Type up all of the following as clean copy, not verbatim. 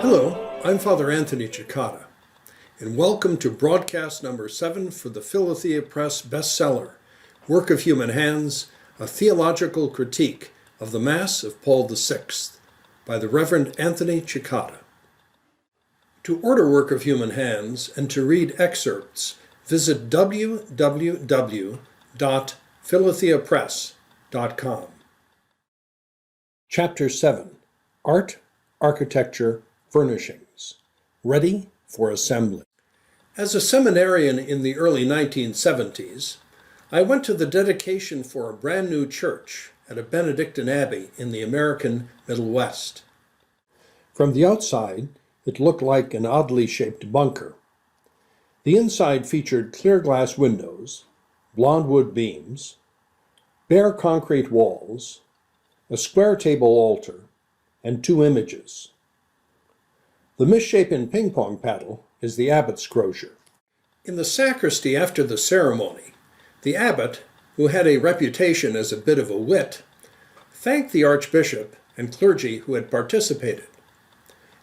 Hello, I'm Father Anthony Cicada, and welcome to broadcast number 7 for the Philothea Press bestseller, Work of Human Hands, A Theological Critique of the Mass of Paul VI, by the Reverend Anthony Cicada. To order Work of Human Hands and to read excerpts, visit www.philotheapress.com. Chapter 7, Art, Architecture, Furnishings, Ready for Assembly. As a seminarian in the early 1970s, I went to the dedication for a brand new church at a Benedictine abbey in the American Middle West. From the outside, it looked like an oddly shaped bunker. The inside featured clear glass windows, blond wood beams, bare concrete walls, a square table altar, and 2 images. The misshapen ping-pong paddle is the abbot's crosier. In the sacristy after the ceremony, the abbot, who had a reputation as a bit of a wit, thanked the archbishop and clergy who had participated,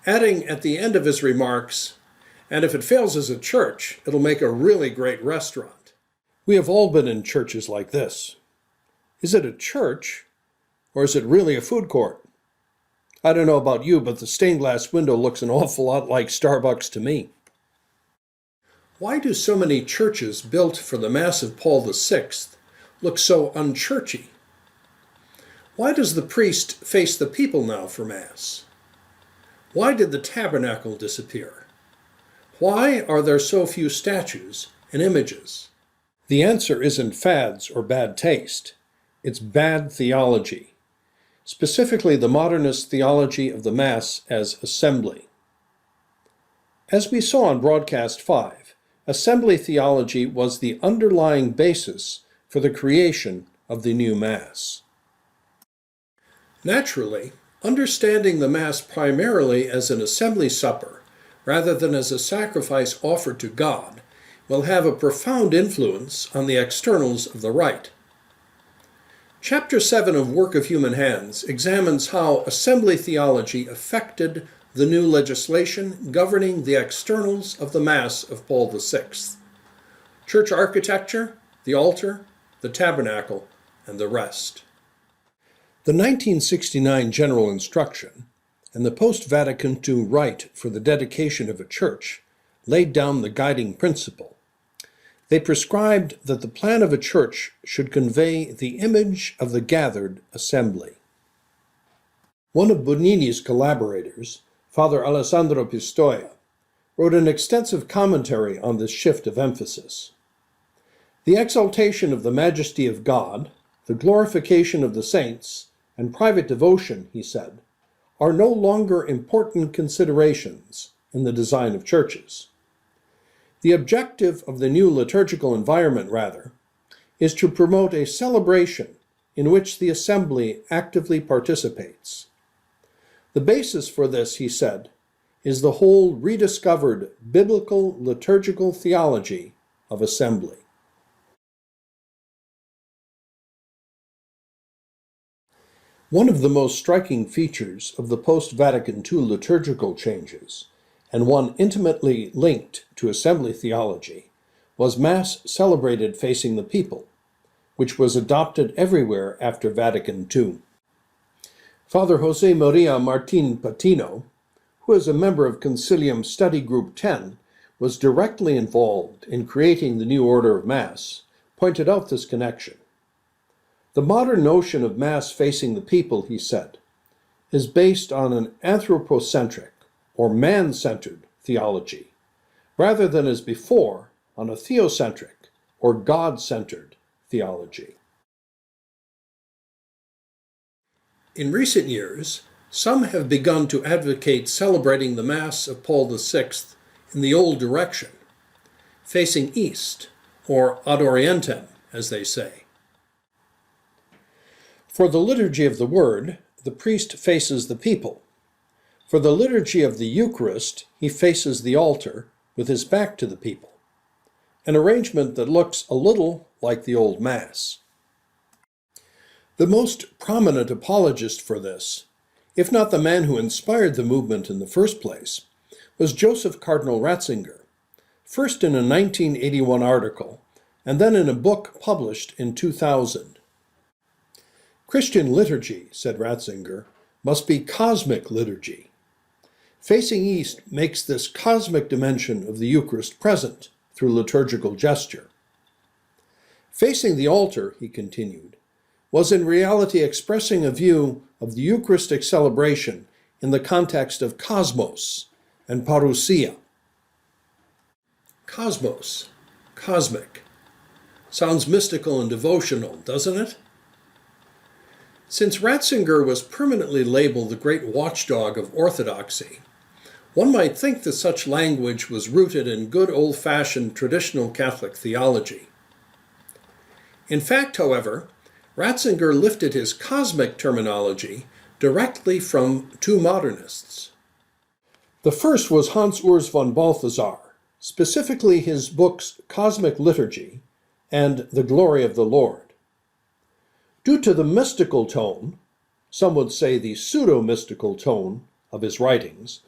adding at the end of his remarks, "And if it fails as a church, it'll make a really great restaurant." We have all been in churches like this. Is it a church, or is it really a food court? I don't know about you, but the stained glass window looks an awful lot like Starbucks to me. Why do so many churches built for the Mass of Paul VI look so unchurchy? Why does the priest face the people now for Mass? Why did the tabernacle disappear? Why are there so few statues and images? The answer isn't fads or bad taste. It's bad theology. Specifically the modernist theology of the Mass as assembly. As we saw on broadcast 5, assembly theology was the underlying basis for the creation of the new Mass. Naturally, understanding the Mass primarily as an assembly supper rather than as a sacrifice offered to God will have a profound influence on the externals of the rite. Chapter 7 of Work of Human Hands examines how assembly theology affected the new legislation governing the externals of the Mass of Paul VI: church architecture, the altar, the tabernacle, and the rest. The 1969 General Instruction and the post-Vatican II Rite for the dedication of a church laid down the guiding principle. They prescribed that the plan of a church should convey the image of the gathered assembly. One of Bonini's collaborators, Father Alessandro Pistoia, wrote an extensive commentary on this shift of emphasis. The exaltation of the majesty of God, the glorification of the saints, and private devotion, he said, are no longer important considerations in the design of churches. The objective of the new liturgical environment, rather, is to promote a celebration in which the assembly actively participates. The basis for this, he said, is the whole rediscovered biblical liturgical theology of assembly. One of the most striking features of the post-Vatican II liturgical changes, and one intimately linked to assembly theology, was Mass celebrated facing the people, which was adopted everywhere after Vatican II. Father Jose Maria Martin Patino, who is a member of Concilium Study Group 10, was directly involved in creating the new order of Mass, pointed out this connection. The modern notion of Mass facing the people, he said, is based on an anthropocentric, or man-centered, theology, rather than as before on a theocentric, or God-centered, theology. In recent years, some have begun to advocate celebrating the Mass of Paul VI in the old direction, facing east, or ad orientem, as they say. For the liturgy of the Word, the priest faces the people. For the liturgy of the Eucharist, he faces the altar with his back to the people, an arrangement that looks a little like the old Mass. The most prominent apologist for this, if not the man who inspired the movement in the first place, was Joseph Cardinal Ratzinger, first in a 1981 article, and then in a book published in 2000. Christian liturgy, said Ratzinger, must be cosmic liturgy. Facing east makes this cosmic dimension of the Eucharist present through liturgical gesture. Facing the altar, he continued, was in reality expressing a view of the Eucharistic celebration in the context of cosmos and parousia. Cosmos, cosmic, sounds mystical and devotional, doesn't it? Since Ratzinger was permanently labeled the great watchdog of orthodoxy, one might think that such language was rooted in good old-fashioned traditional Catholic theology. In fact, however, Ratzinger lifted his cosmic terminology directly from two modernists. The first was Hans Urs von Balthasar, specifically his books Cosmic Liturgy and The Glory of the Lord. Due to the mystical tone, some would say the pseudo-mystical tone of his writings,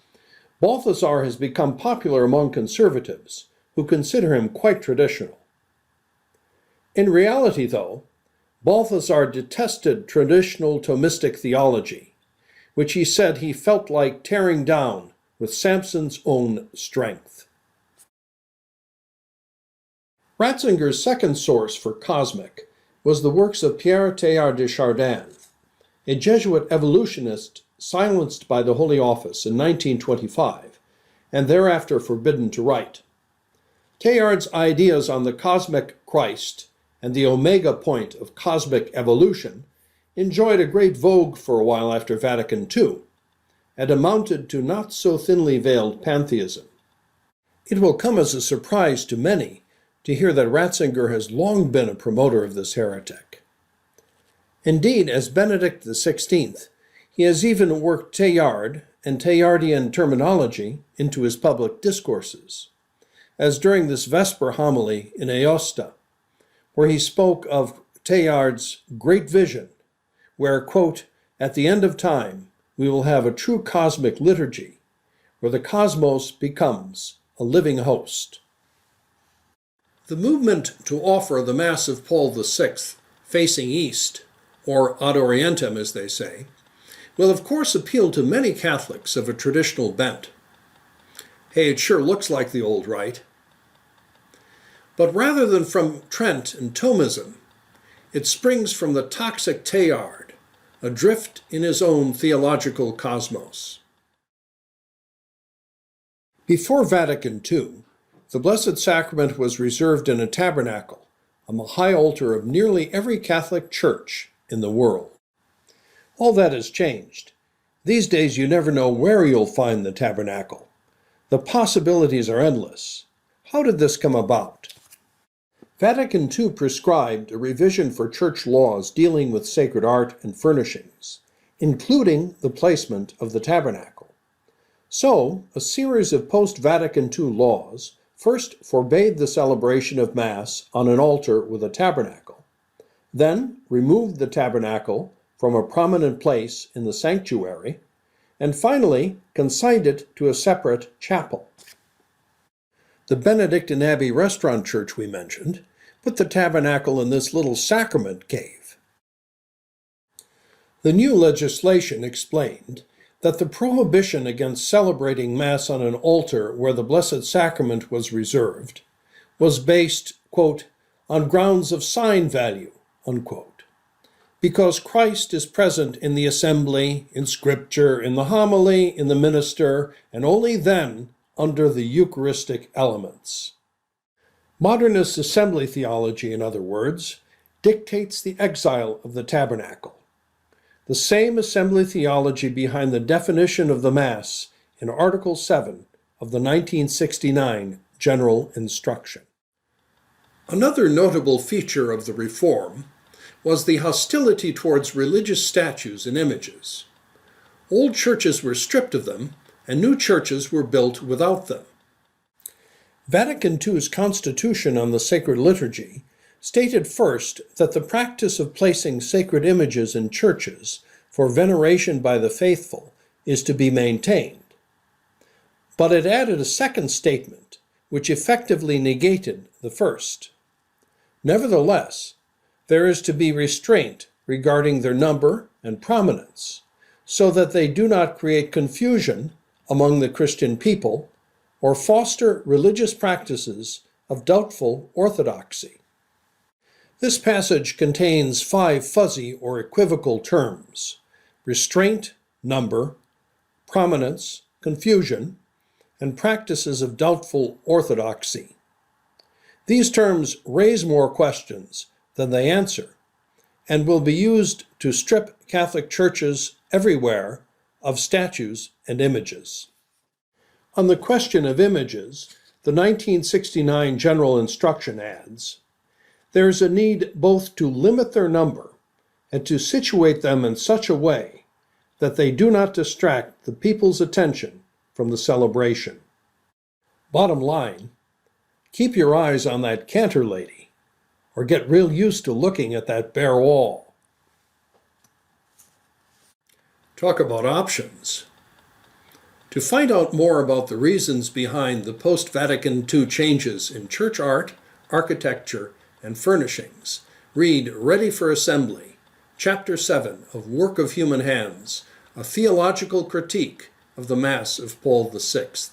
Balthasar has become popular among conservatives, who consider him quite traditional. In reality, though, Balthasar detested traditional Thomistic theology, which he said he felt like tearing down with Samson's own strength. Ratzinger's second source for cosmic was the works of Pierre Teilhard de Chardin, a Jesuit evolutionist silenced by the Holy Office in 1925, and thereafter forbidden to write. Teilhard's ideas on the cosmic Christ and the omega point of cosmic evolution enjoyed a great vogue for a while after Vatican II, and amounted to not so thinly veiled pantheism. It will come as a surprise to many to hear that Ratzinger has long been a promoter of this heretic. Indeed, as Benedict XVI, he has even worked Teilhard and Teilhardian terminology into his public discourses, as during this Vesper homily in Aosta, where he spoke of Teilhard's great vision, where, quote, at the end of time, we will have a true cosmic liturgy, where the cosmos becomes a living host. The movement to offer the Mass of Paul VI facing east, or ad orientem as they say, will of course appeal to many Catholics of a traditional bent. Hey, it sure looks like the old rite. But rather than from Trent and Thomism, it springs from the toxic Teilhard, adrift in his own theological cosmos. Before Vatican II, the Blessed Sacrament was reserved in a tabernacle on the high altar of nearly every Catholic church in the world. All that has changed. These days you never know where you'll find the tabernacle. The possibilities are endless. How did this come about? Vatican II prescribed a revision for church laws dealing with sacred art and furnishings, including the placement of the tabernacle. So, a series of post-Vatican II laws first forbade the celebration of Mass on an altar with a tabernacle, then removed the tabernacle from a prominent place in the sanctuary, and finally consigned it to a separate chapel. The Benedictine Abbey restaurant church we mentioned put the tabernacle in this little sacrament cave. The new legislation explained that the prohibition against celebrating Mass on an altar where the Blessed Sacrament was reserved was based, quote, on grounds of sign value, unquote, because Christ is present in the assembly, in Scripture, in the homily, in the minister, and only then under the Eucharistic elements. Modernist assembly theology, in other words, dictates the exile of the tabernacle. the same assembly theology behind the definition of the Mass in Article 7 of the 1969 General Instruction. Another notable feature of the reform was the hostility towards religious statues and images. Old churches were stripped of them, and new churches were built without them. Vatican II's Constitution on the Sacred Liturgy stated first that the practice of placing sacred images in churches for veneration by the faithful is to be maintained. But it added a second statement, which effectively negated the first. Nevertheless, there is to be restraint regarding their number and prominence, so that they do not create confusion among the Christian people or foster religious practices of doubtful orthodoxy. This passage contains 5 fuzzy or equivocal terms: restraint, number, prominence, confusion, and practices of doubtful orthodoxy. These terms raise more questions than they answer, and will be used to strip Catholic churches everywhere of statues and images. On the question of images, the 1969 General Instruction adds, "There is a need both to limit their number and to situate them in such a way that they do not distract the people's attention from the celebration." Bottom line, keep your eyes on that cantor lady, or get real used to looking at that bare wall. Talk about options. To find out more about the reasons behind the post-Vatican II changes in church art, architecture, and furnishings, read Ready for Assembly, Chapter 7 of Work of Human Hands, a theological critique of the Mass of Paul VI.